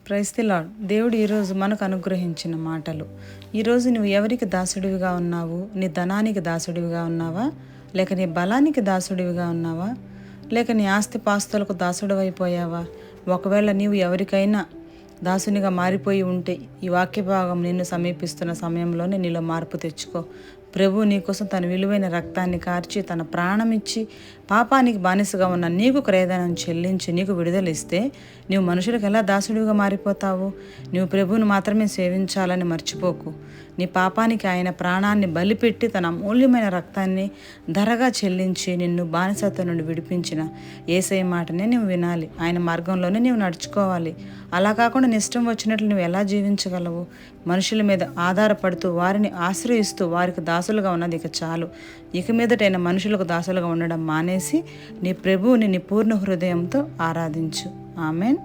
Praise the lord. దేవుడు ఈరోజు మనకు అనుగ్రహించిన మాటలు. ఈరోజు నువ్వు ఎవరికి దాసుడివిగా ఉన్నావు? నీ ధనానికి దాసుడివిగా ఉన్నావా? లేక నీ బలానికి దాసుడివిగా ఉన్నావా? లేక నీ ఆస్తిపాస్తులకు దాసుడు అయిపోయావా? ఒకవేళ నీవు ఎవరికైనా దాసునిగా మారిపోయి ఉంటే ఈ వాక్య భాగం నిన్ను సమీపిస్తున్న సమయంలోనే నీలో మార్పు తెచ్చుకో. ప్రభు నీకోసం తన విలువైన రక్తాన్ని కార్చి తన ప్రాణం ఇచ్చి పాపానికి బానిసగా ఉన్న నీకు క్రయధనం చెల్లించి నీకు విడుదలిస్తే నీవు మనుషులకు ఎలా దాసుడిగా మారిపోతావు? నీవు ప్రభువును మాత్రమే సేవించాలని మర్చిపోకు. నీ పాపానికి ఆయన ప్రాణాన్ని బలిపెట్టి తన అమూల్యమైన రక్తాన్ని ధరగా చెల్లించి నిన్ను బానిసత్వం నుండి విడిపించిన యేసయ్య మాటనే నువ్వు వినాలి. ఆయన మార్గంలోనే నీవు నడుచుకోవాలి. అలా కాకుండా నీ ఇష్టం వచ్చినట్లు నువ్వు ఎలా జీవించగలవు? మనుషుల మీద ఆధారపడుతూ వారిని ఆశ్రయిస్తూ వారికి దాసులుగా ఉన్నది ఇక చాలు. ఇక మీదటైన మనుషులకు దాసులుగా ఉండడం మానేసి నీ ప్రభువుని నీ పూర్ణ హృదయంతో ఆరాధించు. ఆమెన్.